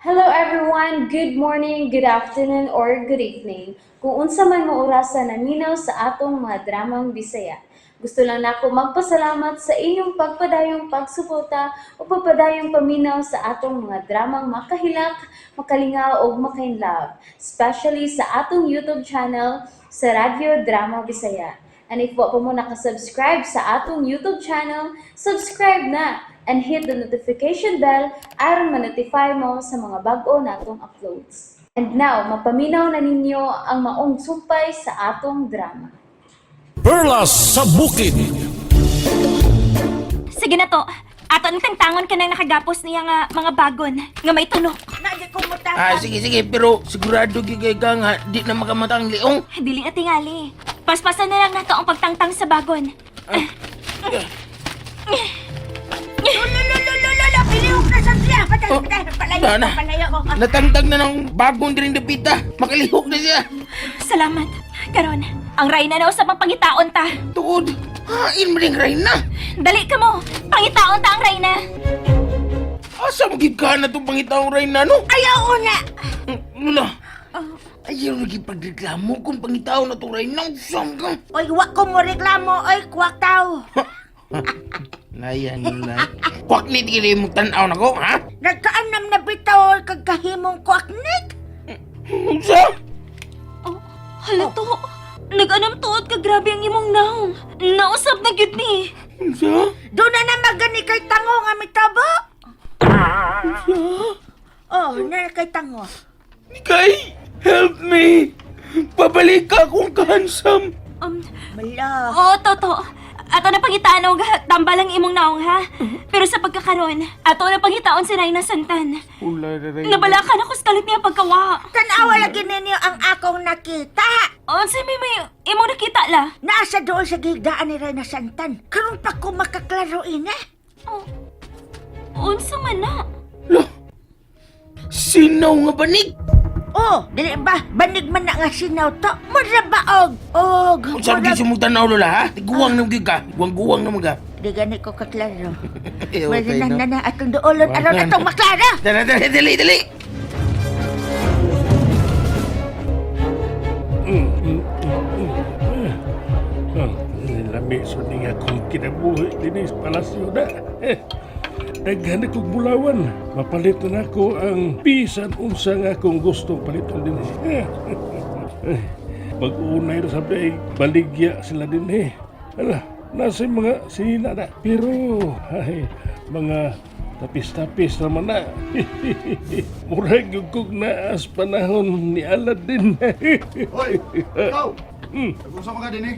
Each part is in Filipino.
Hello everyone, good morning, good afternoon, or good evening. Kung unsa man mo orasan naminaw sa atong mga dramang Bisaya. Gusto lang nako magpasalamat sa inyong pagpadayong pagsuporta o pagpadayong paminaw sa atong mga dramang makahilak, makalingaw o makainlove, especially sa atong YouTube channel sa Radyo Drama Bisaya. And if wa pa mo nakasubscribe sa atong YouTube channel, subscribe na and hit the notification bell aron ma-notify mo sa mga bag-o natong uploads. And now, mapaminaw na ninyo ang maong sumpay sa atong drama. Perlas sa Bukid. Sige na to. Ato ang tangtangon ka nang nakagapos niya nga mga bagon nga may tunok. Sige, pero sigurado gigay ka nga, di na makamatang liong. Dili na tingali. Paspasan na lang nato ang pagtangtang sa bagon. Pilihok na sa siya! Sana, Palayo ko! natangtag na ng bagong diring dapita. Makalihok na siya. Salamat. Karon, ang Rayna na usap ang pangitaon ta. Tuod, hain mo rin rin na. Dali ka mo. Pangitaon ta ang Rayna. Asa magiging ka na itong pangitaong rin na, no? Ayaw una! Lula, ayaw nagipagreklamo kung pangitaon na itong rin na. Usang ka. Oy, wak ko mo reklamo! Oy, kuwak tao! Layan, Lula. Kwak ni tigili mong tanaw na ko, ha? Nagkaanam na bitaw kagkahimong kuwaknik! Usa? Oh, hala to. Nag-anam tuod ka grabe ang imong naong. Nausap na gyud ni. Usa? Doon na magani kay tango nga mitabo! Oh, na kay tango. Kay, help me! Pabalik ka kung kahansam! Mala. Oo, toto. Ato na pangitaon nga tambal ang imong naong ha. Pero sa pagkakaroon, ato na pangitaon si Rayna Santan. Ula na rin. Nabalakan ako sa kalit niya pagkawa. Tanawa lagi ninyo ang akong nakita! O, may imong nakita la. Nasa doon sa gigdaan ni Reyna Santan. Karon pa ko makaklaro ina. Oh, unsa man na? Lah, sinaw nga banig! Oh, dili ba? Banig man na nga sinaw to. Mura baog. Og. Kung saan di sumutanaw, Lola, ha? Guwang na mga guwang na mga. Di gani ko kaklaro. Eh, okay, Mara no? na atong doolon. Wala Aron na. atong maklaro. Dali! Lami so nga kung kinabuhi din sa palasyo na. Daghan akong bulawan. Mapalit na ako ang bisan unsa nga akong gustong paliton din. Pag-unay na sabi ay baligya sila din Ala, nasa yung mga sila na. Pero, ay, mga tapis-tapis naman na. Murag yung kong naas panahon ni Aladdin. Hoy, ikaw! Nag-usap ka din eh.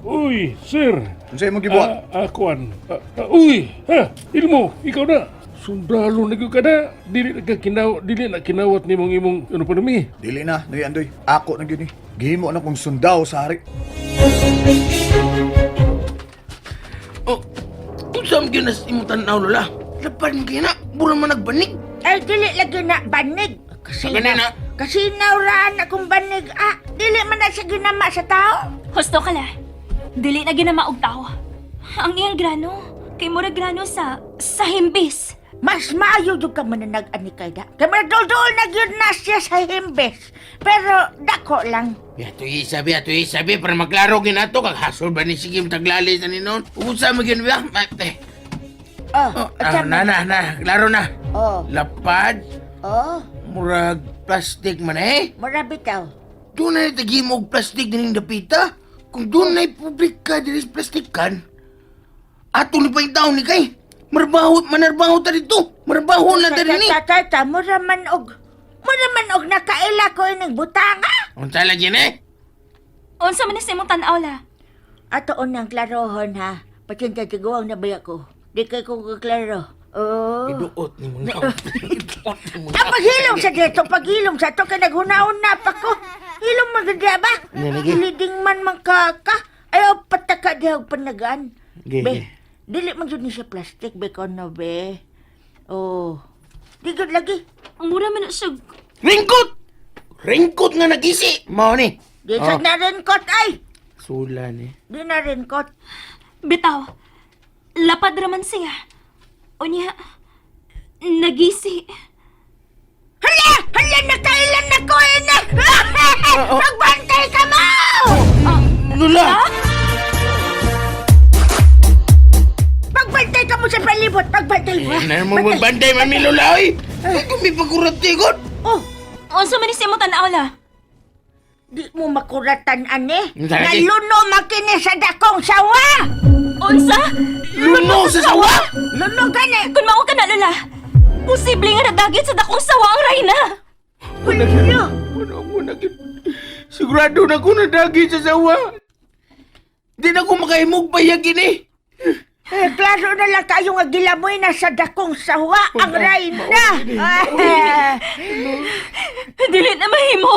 Uy, sir. Kung sa'yo mo gibuhat. Akuan. Uy, ilmo, ikaw na. Sundalo na ka na. Dili na kinawat ni mong imong ano pa nami. Dili na, Andoy. Ako na yun eh. Gihimo na kong sundaw sa hari. Oh, kung saan yun na imong tanaw, Lola? Lapan kayo na, bulan man nagbanig. Ay, dili lagi na banig. Kasi Ganun na. Kasi nauraan akong banig. Dili man na sa ginama sa tao. Husto ka la. Dili na ginamaog tao. Ang iyang grano, kay mura grano sa himbis. Mas maayo yung ka mananag ani kay da. Kaya madol-dol na yun na siya sa himbes. Pero dako lang. Ato isabi, para maklaro ginato, kag hasol ba ni Sigim taglali sa ninon? Usa mo gin ba? Mate. Klaro na. Oh, Lapad, oh, murag plastic man mura bitaw. Doon na tagimog plastic din yung dapita. Kung doon na publika din sa plastikan, ato ni pa yung taon ni kay. Manarbaho ta dito. Marbaho na ta rin eh. Tata, mura man og nakaila ko ining butanga. Unsa lagi na Unsa man sa imong tan-aw la? Ato unang klarohon ha. Patinta tiguang na baya ko. Di kay ko kaklaro. Oh. Iduot ni mo na. Paghilom sa dito, paghilom sa to, kaya naghunaon na pa ko. Hilom maganda ba? Nalagi. Hiliding man magkaka. Ayaw pataka dihag panagaan. Ge, Be, ge. dili man yun siya plastic, be ko no, be. Oh. Di good lagi. Ang mura man na siya. Ringkot nga nagisi. Mao ni. Di sa na rin kot, ay. Sula ni. Di na rin kot. Bitaw, lapad raman siya. O niya, nagisi. Na mo magbanday man mi lola oy. Ako mi pakurat tigot. Oh, Unsa man ni si mo tanaw la? di mo makuratan, ane. Lagi. Naluno makini sa dakong sawa. Unsa? Luno sa sawa. Luno gani. Kung mao ka na lola, posible nga nadagit sa dakong sawa ang Reyna. Hulyo. Una gid. Sigurado na ko nadagi sa sawa. Di na ko makahimog bayag ini. Klaro na lang kayo nga gilamoy na sa dakong sawa ang Reyna. Dili na mahimo.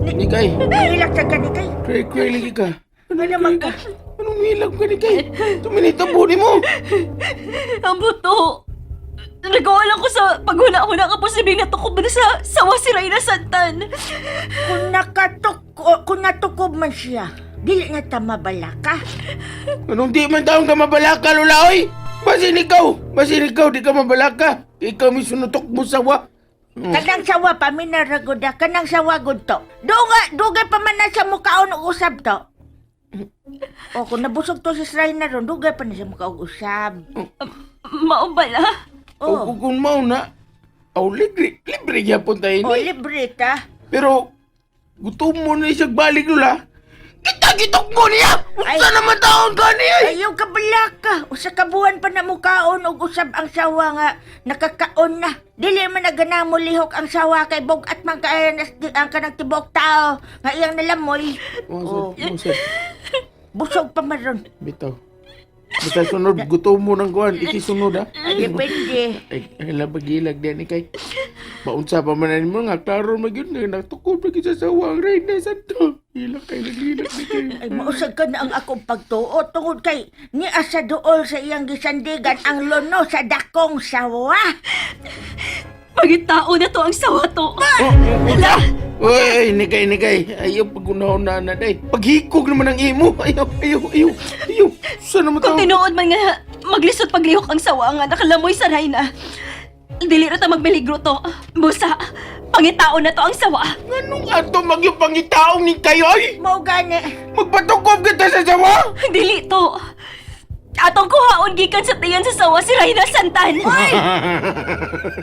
Ni kay. Hilak sa ganikay. Kray lagi ka. Ano naman ka? Anong hilag ka ni kay? Tuminitabo ni mo. Ang buto. Nagawalan ko sa paghuna-huna ka posibleng natukob na sa sawa si Reyna Santan. Kung natukob man siya, dili nga ta mabalaka. Anong di man taong ka mabalaka, Lola, oy? Basin ikaw, di ka mabalaka. Ikaw may sunutok mo sawa. Kanang sawa pa, minaragoda. Kanang sawa gud to. Dugay pa man na sa mukhaon og usab to. O, kung nabusog to si Reyna ron, dugay pa na sa mukha og usab. Mao bala. O kung mau na, libre gyapon tayo O, ni. libre ta. Pero, gutom mo na isang balik, Lola. Kita-gitok mo niya! Ay. Usa naman taon ka niya! Ayaw ka balaka. Usa ka buwan pa na mukhaon og usab ang sawa nga nakakaon na. Dili man na ganang mo lihok ang sawa kay bugat man kaya ang kanang tibok tao nga iyang nalamoy. Oh. Busog pa man ron. Bitaw. Basta sunod, gutom mo ng kuhan. Ikisunod, ha? Depende. Ay, labag-ilag din, ikay. Paunsa pa man mo nga, klaro magyun na, natukob na kita sa wang Reyna Santo. Hilak kayo, naglilag ni kayo. Ay, mausag ka na ang akong pagtuo tungod kay ni asa dool sa iyang gisandigan ang lono sa dakong sawa. Pagitao na to ang sawa to. Uy, nikay. Ayaw pag-unahon na day. Paghikog naman ang imo. Ayaw. Saan naman Kung tao? tinuod man nga maglisod paglihok ang sawa nga nakalamoy sa Reyna. Dili ra ta magbeligro to. Busa, pangitao na to ang sawa. Anong ato magyong pangitaong ni kayo? Ay, Mao gani. magpatukob kita sa sawa? Dili to. Atong kuhaon gikan sa tiyan sa sawa si Reyna Santan.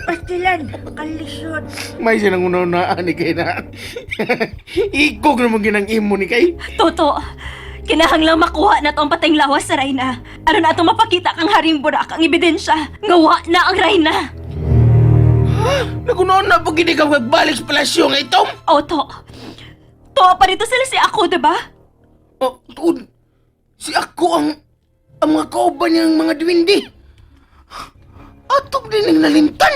Pastilan, kalisod. May silang unahunaan ni kay na. Ikog naman ginang imo ni kay. Toto, kinahanglang makuha na to ang patayng lawas sa Reyna. Ano na itong mapakita kang haring burak ang ebidensya. Ngawa na ang Reyna. Nagunoon na pag hindi ka magbalik sa palasyo nga itong. Oto, to pa dito sila si ako, diba? Oh, tuod. Si ako ang mga kauban niyang mga dwindi. Atong din ang nalimtan.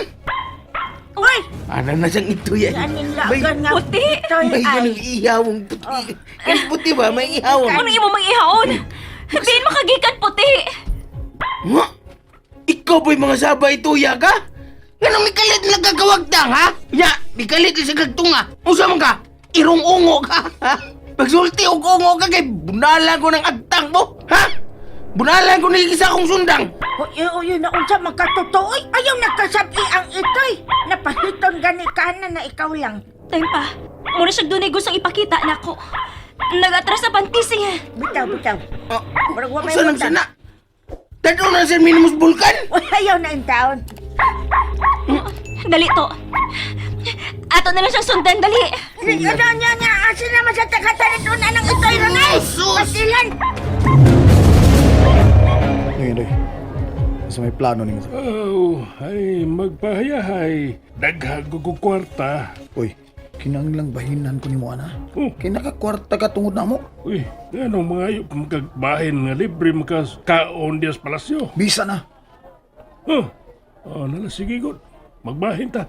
Uy! Ano na siyang ito yan? Kanin lagan nga. puti. Ito'y May ay. ganang ihawang puti. Kasi puti ba? May ihawang. Ano imo mang ihaon? Hindi makagikan puti. Ha? Ikaw ba'y mga sabay tuya ka? Ganong may kalit na nagkakawagtang, ha? Ya, may kalit na sa gagtunga. Usa man ka? Irong ungo ka, ha? Pagsulti og ungo ka kay bunalan ko ng agtang mo, ha? Bunalan ko na isa akong sundang. Uy, na unsa man katutuoy. Ayaw nagkasabi ang ito'y. Napahiton gani ka na ikaw lang. Time pa, muna siya doon ay gustong ipakita na ako. Nag-atras sa pantising. Bitaw. Oh, Murag wa may usa nang utang. sana? Tadto na sa Minimus Vulcan? Uy, ayaw na yung taon. Dali to. Ato na lang siyang sundan, dali. Ano niya, asin naman sa takatanan doon anang ito'y ranay. Sus! Pastilan. Ngayon, Doy. Sa may plano ninyo. Oh, ay, magpahayahay. Daghag ko kwarta. Uy, kinanglang bahinan ko ni mo, ana. Oh, Kay nakakwarta ka tungod na mo. uy, anong mga ayok magkagbahin nga libre kaon dias palasyo. Bisa na. Nala, sige god. Magbahin ta.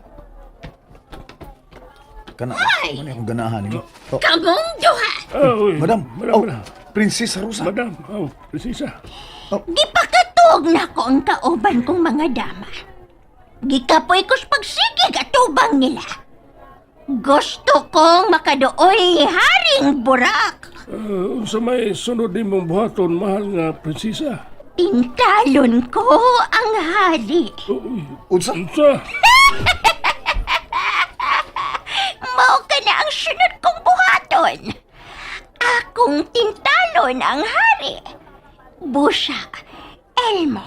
Kana, ano yung ganahan ninyo? Oh, Kamong duha. Uy, madam. Madam, Oh, madam. Prinsesa Rosa. Madam, presisa. Gipakatuog na ko ang kauban kong mga dama. Gikapoy ko's pagsigig at tubang nila. Gusto kong makadooy haring burak. Unsa may sunod ni mong buhaton, mahal nga prinsesa? Tintalon ko ang hari. Uy, Unsa? unsa? Mao ka na ang sunod kong buhaton. Akong tintalon ang hari. Busa, Elmo,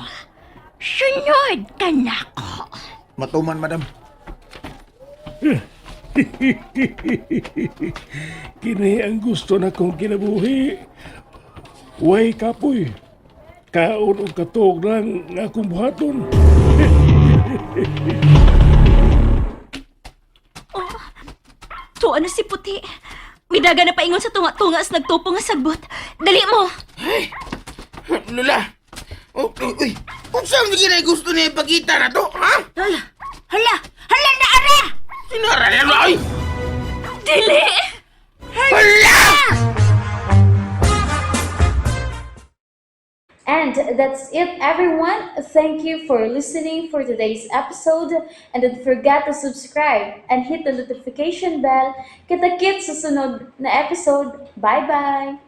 Sunod ka nako. Matuman, madam. Kini ang gusto na kong kinabuhi. Way kapoy. Kaon o katog lang nga akong buhaton. Tuwa na si Puti. Midaga na paingon sa tunga-tunga as nagtupo nga sagbot. Dali mo! Lula. Uy, kung saan hindi na gusto niya ipakita na to, ha? Hala na ara! Sinara yan ba, oy? Dili! Hala! And that's it, everyone. Thank you for listening for today's episode. And don't forget to subscribe and hit the notification bell. Kita-kits sa sunod na episode. Bye-bye!